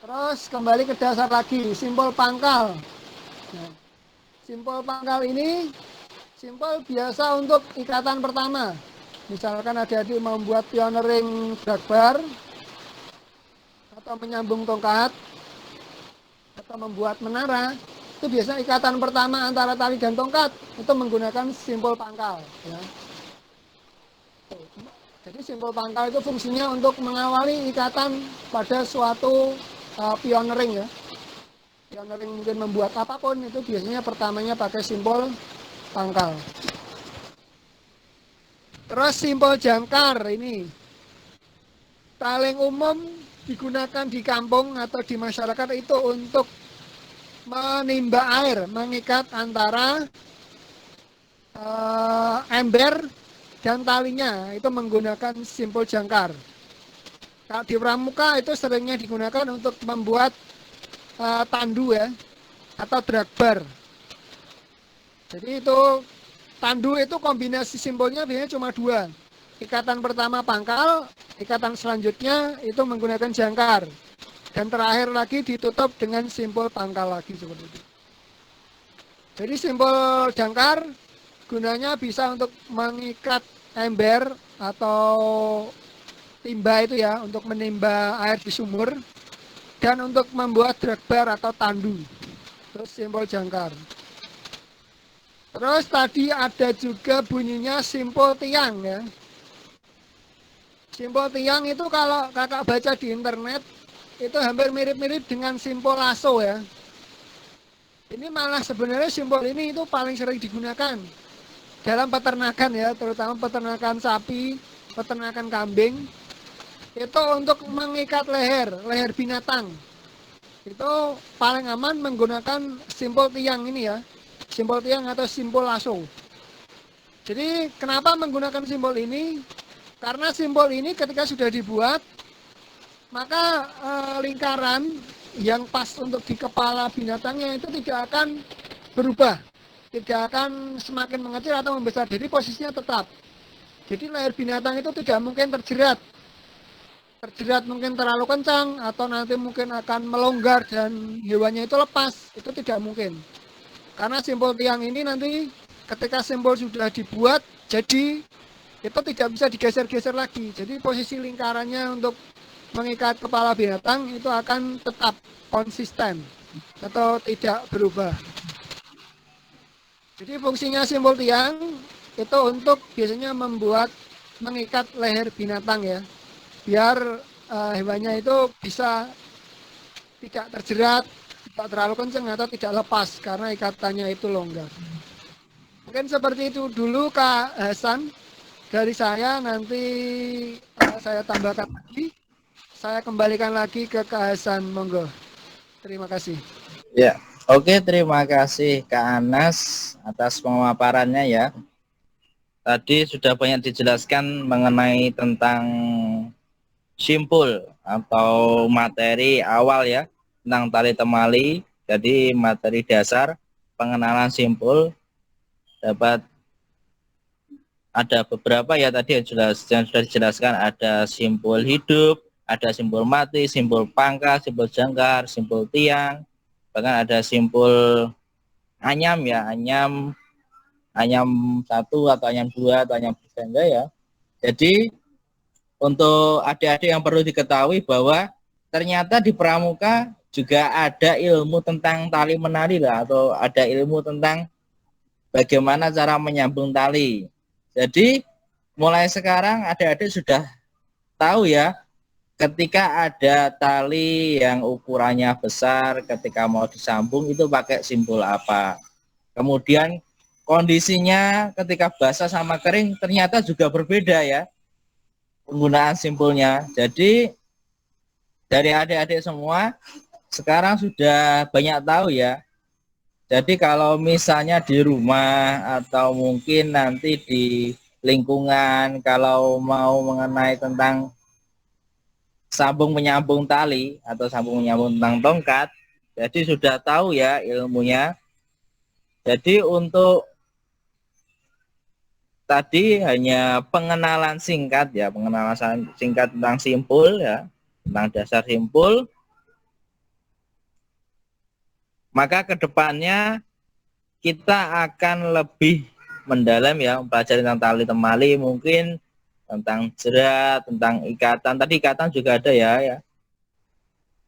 Terus kembali ke dasar lagi, simpul pangkal. Nah, simpul pangkal ini simpul biasa untuk ikatan pertama. Misalkan adik-adik membuat pioneering drag bar atau menyambung tongkat atau membuat menara, itu biasa ikatan pertama antara tali dan tongkat itu menggunakan simpul pangkal. Ya. Jadi simpul pangkal itu fungsinya untuk mengawali ikatan pada suatu pioneering ya. Pioneering mungkin membuat apapun itu biasanya pertamanya pakai simpul pangkal. Terus simpul jangkar ini paling umum digunakan di kampung atau di masyarakat itu untuk menimba air, mengikat antara ember dan talinya itu menggunakan simpul jangkar. Kalau di pramuka itu seringnya digunakan untuk membuat tandu ya atau drag bar. Jadi itu tandu itu kombinasi simpulnya biasanya cuma dua. Ikatan pertama pangkal, ikatan selanjutnya itu menggunakan jangkar. Dan terakhir lagi ditutup dengan simpul pangkal lagi seperti itu. Jadi simpul jangkar gunanya bisa untuk mengikat ember atau timba itu ya, untuk menimba air di sumur dan untuk membuat drag bar atau tandu. Terus simpul jangkar. Terus tadi ada juga bunyinya simpul tiang ya. Simpul tiang itu kalau kakak baca di internet itu hampir mirip-mirip dengan simpul lasso ya. Ini malah sebenarnya simpul ini itu paling sering digunakan dalam peternakan ya, terutama peternakan sapi, peternakan kambing. Itu untuk mengikat leher binatang. Itu paling aman menggunakan simpul tiang ini ya. Simpul tiang atau simpul lasso. Jadi kenapa menggunakan simbol ini? Karena simbol ini ketika sudah dibuat, maka lingkaran yang pas untuk di kepala binatangnya itu tidak akan berubah. Tidak akan semakin mengecil atau membesar. Jadi posisinya tetap. Jadi leher binatang itu tidak mungkin terjerat. Terjerat mungkin terlalu kencang atau nanti mungkin akan melonggar dan hewannya itu lepas. Itu tidak mungkin. Karena simpul tiang ini nanti ketika simpul sudah dibuat, jadi itu tidak bisa digeser-geser lagi. Jadi posisi lingkarannya untuk mengikat kepala binatang itu akan tetap konsisten atau tidak berubah. Jadi fungsinya simpul tiang itu untuk biasanya membuat mengikat leher binatang ya, biar hewannya itu bisa tidak terjerat, tidak terlalu kencang atau tidak lepas karena ikatannya itu longgar. Mungkin seperti itu dulu Kak Hasan dari saya, nanti saya tambahkan lagi, saya kembalikan lagi ke Kak Hasan, monggo. Terima kasih. Ya, oke, terima kasih Kak Anas atas pemaparannya ya. Tadi sudah banyak dijelaskan mengenai tentang simpul atau materi awal ya, tentang tali temali. Jadi materi dasar pengenalan simpul dapat ada beberapa ya tadi yang sudah dijelaskan, ada simpul hidup, ada simpul mati, simpul pangkal, simpul jangkar, simpul tiang, bahkan ada simpul anyam ya, anyam satu atau anyam dua atau anyam berganda ya. Jadi untuk adik-adik yang perlu diketahui bahwa ternyata di pramuka juga ada ilmu tentang tali menari lah, atau ada ilmu tentang bagaimana cara menyambung tali. Jadi mulai sekarang adik-adik sudah tahu ya, ketika ada tali yang ukurannya besar, ketika mau disambung itu pakai simpul apa. Kemudian kondisinya ketika basah sama kering ternyata juga berbeda ya penggunaan simpulnya. Jadi dari adik-adik semua sekarang sudah banyak tahu ya. Jadi kalau misalnya di rumah atau mungkin nanti di lingkungan kalau mau mengenai tentang sambung menyambung tali atau sambung menyambung tentang tongkat, jadi sudah tahu ya ilmunya. Jadi untuk tadi hanya pengenalan singkat ya, pengenalan singkat tentang simpul ya, tentang dasar simpul. Maka kedepannya kita akan lebih mendalam ya, mempelajari tentang tali temali, mungkin tentang jerat, tentang ikatan. Tadi ikatan juga ada ya,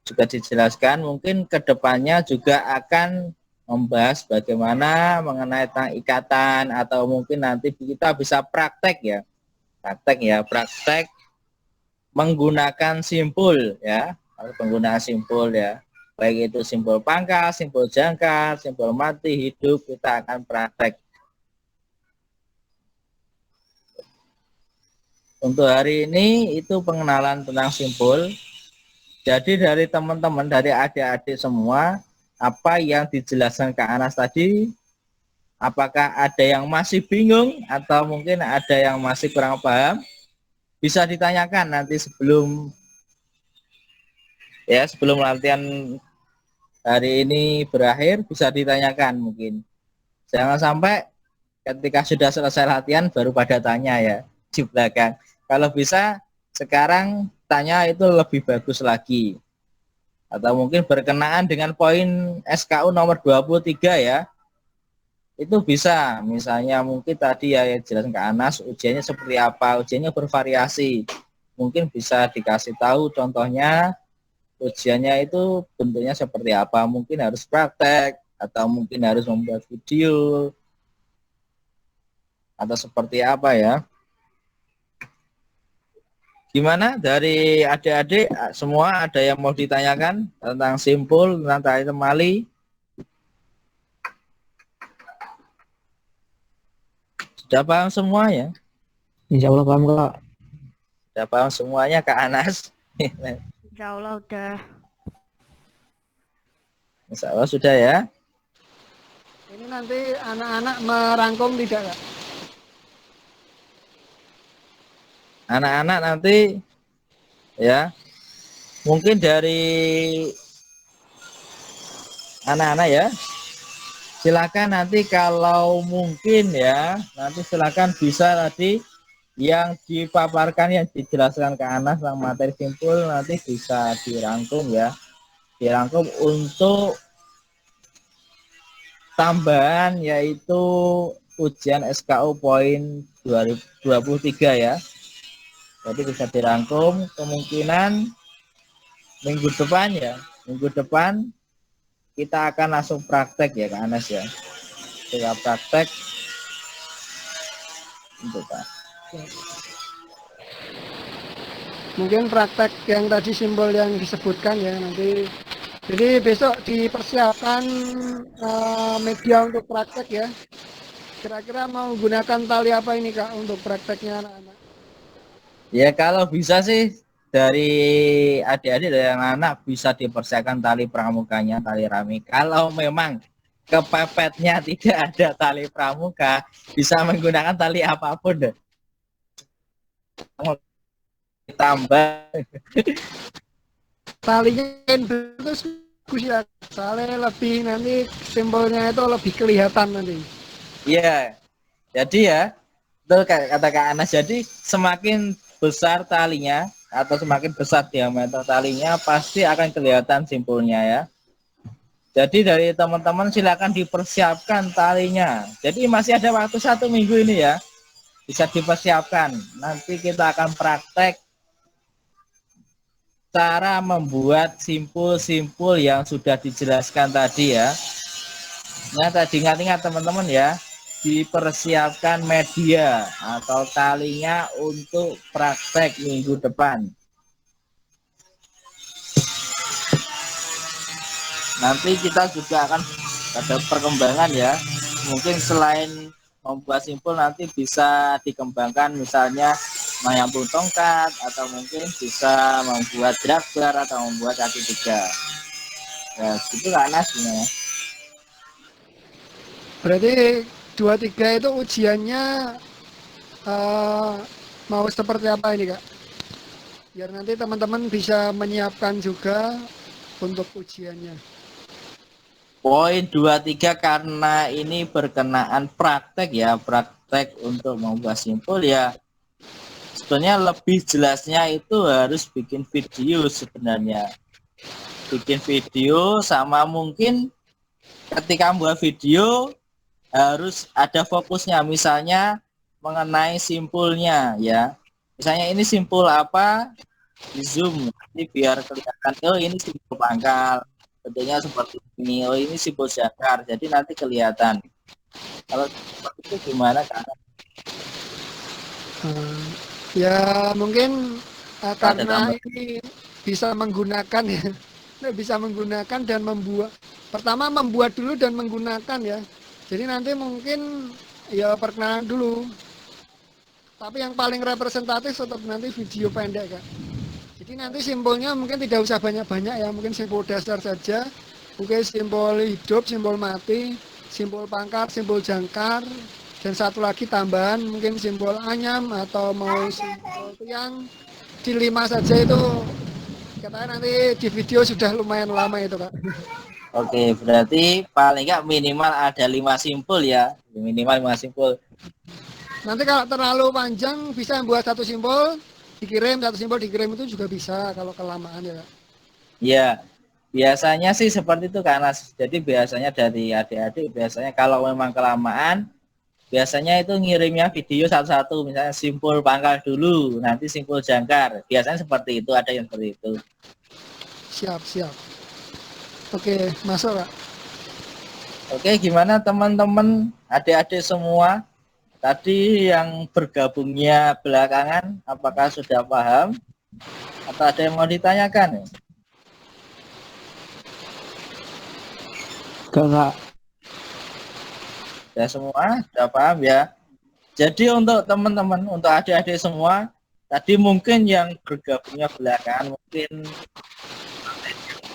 juga dijelaskan. Mungkin kedepannya juga akan membahas bagaimana mengenai tentang ikatan, atau mungkin nanti kita bisa praktek menggunakan simpul ya, penggunaan simpul ya, baik itu simpul pangkas, simpul jangkar, simpul mati, hidup, kita akan praktek. Untuk hari ini itu pengenalan tentang simpul. Jadi dari teman-teman, dari adik-adik semua, apa yang dijelaskan Kak Anas tadi, apakah ada yang masih bingung atau mungkin ada yang masih kurang paham? Bisa ditanyakan nanti sebelum latihan hari ini berakhir, bisa ditanyakan mungkin. Jangan sampai ketika sudah selesai latihan baru pada tanya ya di belakang. Kalau bisa sekarang tanya itu lebih bagus lagi. Atau mungkin berkenaan dengan poin SKU nomor 23 ya. Itu bisa, misalnya mungkin tadi ya yang jelas Kak Anas, ujiannya seperti apa, ujiannya bervariasi. Mungkin bisa dikasih tahu contohnya ujiannya itu bentuknya seperti apa, mungkin harus praktek atau mungkin harus membuat video atau seperti apa ya. Gimana dari adik-adik semua, ada yang mau ditanyakan tentang simpul, tentang tali temali? Sudah paham semua ya? Insya Allah paham Kak. Sudah paham semuanya Kak Anas? Insya Allah udah. Insya Allah sudah ya. Ini nanti anak-anak merangkum tidak Kak? Anak-anak nanti ya, mungkin dari anak-anak ya, silakan nanti kalau mungkin ya, nanti silakan bisa tadi yang dipaparkan, yang dijelaskan ke Anas tentang materi simpul nanti bisa dirangkum ya, dirangkum untuk tambahan yaitu ujian SKU poin 2023 ya. Jadi bisa dirangkum, kemungkinan minggu depan ya, minggu depan kita akan langsung praktek ya Kak Anas ya. Kita praktek untuk Pak. Mungkin praktek yang tadi simbol yang disebutkan ya nanti. Jadi besok dipersiapkan media untuk praktek ya. Kira-kira mau gunakan tali apa ini Kak untuk prakteknya anak-anak? Ya kalau bisa sih dari adik-adik dari anak-anak bisa dipersiapkan tali pramukanya, tali rami. Kalau memang kepepetnya tidak ada tali pramuka, bisa menggunakan tali apapun deh. Tambah Talinya bagus ya, soalnya lebih nanti simbolnya itu lebih kelihatan nanti. iya. Jadi ya, betul kata Kak Anas, jadi semakin besar talinya atau semakin besar diameter talinya pasti akan kelihatan simpulnya ya. Jadi dari teman-teman silakan dipersiapkan talinya. Jadi masih ada waktu 1 minggu ini ya, bisa dipersiapkan. Nanti kita akan praktek cara membuat simpul-simpul yang sudah dijelaskan tadi ya. Nah tadi ingat-ingat teman-teman ya, dipersiapkan media atau talinya untuk praktek minggu depan. Nanti kita juga akan ada perkembangan ya. Mungkin selain membuat simpul nanti bisa dikembangkan misalnya menyambung tongkat atau mungkin bisa membuat dragbar atau membuat kaki tiga. Ya, gitu lah Nas ya. Berarti 23 itu ujiannya mau seperti apa ini Kak? Biar nanti teman-teman bisa menyiapkan juga untuk ujiannya. Poin 23 karena ini berkenaan praktek ya, praktek untuk membuat simpul ya. Sebenarnya lebih jelasnya itu harus bikin video sebenarnya. Bikin video sama mungkin ketika membuat video harus ada fokusnya, misalnya mengenai simpulnya ya. Misalnya ini simpul apa, di zoom nanti biar kelihatan, oh ini simpul pangkal, bentuknya seperti ini, oh ini simpul jangkar, jadi nanti kelihatan. Kalau seperti itu gimana kan? Ya mungkin Ada karena tambah. ini bisa menggunakan ya, bisa menggunakan dan membuat. Pertama membuat dulu dan menggunakan ya. Jadi nanti mungkin ya perkenalan dulu. Tapi yang paling representatif tetap nanti video pendek Kak. Jadi nanti simbolnya mungkin tidak usah banyak-banyak ya, mungkin simbol dasar saja. Mungkin simbol hidup, simbol mati, simbol pangkal, simbol jangkar, dan satu lagi tambahan mungkin simbol anyam atau mau simbol tiang. Di 5 saja itu katanya nanti di video sudah lumayan lama itu Kak. Oke, berarti paling nggak minimal ada 5 simpul ya, minimal 5 simpul. Nanti kalau terlalu panjang bisa buat satu simbol dikirim, satu simbol dikirim itu juga bisa kalau kelamaan ya Kak. Ya, biasanya sih seperti itu karena jadi biasanya dari adik-adik biasanya kalau memang kelamaan biasanya itu ngirimnya video satu-satu, misalnya simpul pangkal dulu, nanti simpul jangkar. Biasanya seperti itu, ada yang seperti itu. Siap, siap. Oke, masuk Kak. Oke, gimana teman-teman, adik-adik semua? Tadi yang bergabungnya belakangan, apakah sudah paham? Atau ada yang mau ditanyakan? Enggak. Ya semua sudah paham ya. Jadi untuk teman-teman, untuk adik-adik semua, tadi mungkin yang bergabungnya belakangan mungkin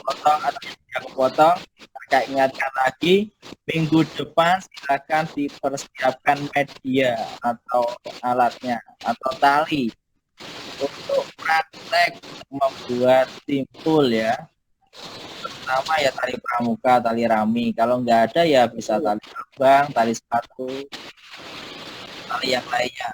potong atau yang potong, kakak ingatkan lagi, minggu depan silakan dipersiapkan media atau alatnya atau tali untuk praktek membuat simpul ya. Pertama ya tali pramuka, tali rami. Kalau nggak ada ya bisa tali terbang, tali sepatu, tali yang lainnya.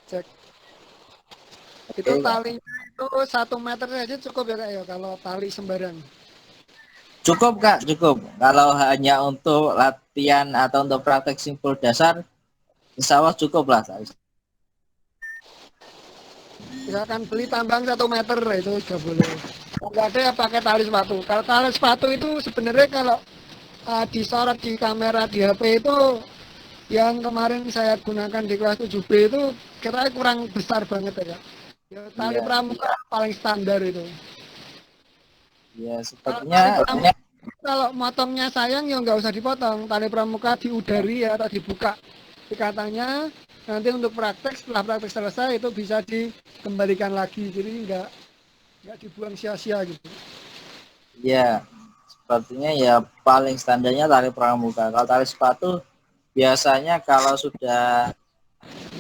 Cek. Oke, Itu talinya itu 1 meter saja cukup ya Kak ya kalau tali sembarang. cukup Kak, cukup. Kalau hanya untuk latihan atau untuk praktek simpul dasar, insya Allah cukup lah. Misalkan beli tambang 1 meter itu sudah boleh. Kalau nggak ada ya pakai tali sepatu. Kalau tali sepatu itu sebenarnya kalau disorot di kamera di HP itu yang kemarin saya gunakan di kelas 7B itu kira kurang besar banget ya Kak. Ya, tali Iya, pramuka paling standar itu. ya Kalau sepertinya tali pramuka, kalau motongnya sayang ya nggak usah dipotong. Tali pramuka diudari ya atau dibuka ikatannya. Nanti untuk praktek setelah praktek selesai itu bisa dikembalikan lagi. Jadi nggak dibuang sia-sia gitu. ya sepertinya ya paling standarnya tali pramuka. Kalau tali sepatu biasanya kalau sudah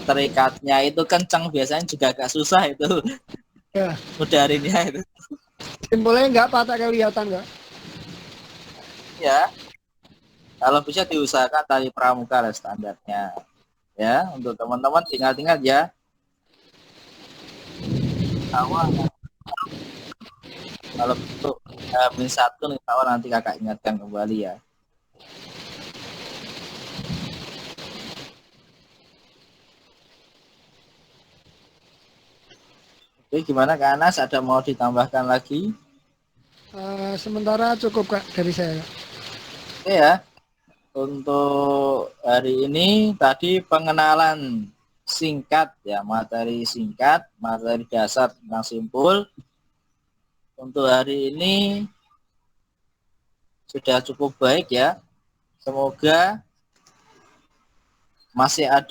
terikatnya itu kencang biasanya juga agak susah itu Ya, mudarinnya itu. simbolnya nggak patah kelihatan nggak? Ya, kalau bisa diusahakan tali pramuka lah standarnya. Ya, untuk teman-teman tinggal-tinggal ya. Awal kalau untuk -1 nih awal nanti kakak ingatkan kembali ya. Oke, gimana Kak Anas? Ada mau ditambahkan lagi? Sementara cukup Kak dari saya. Oke ya. Untuk hari ini tadi pengenalan singkat ya, materi singkat, materi dasar tentang simpul. Untuk hari ini sudah cukup baik ya. Semoga masih ada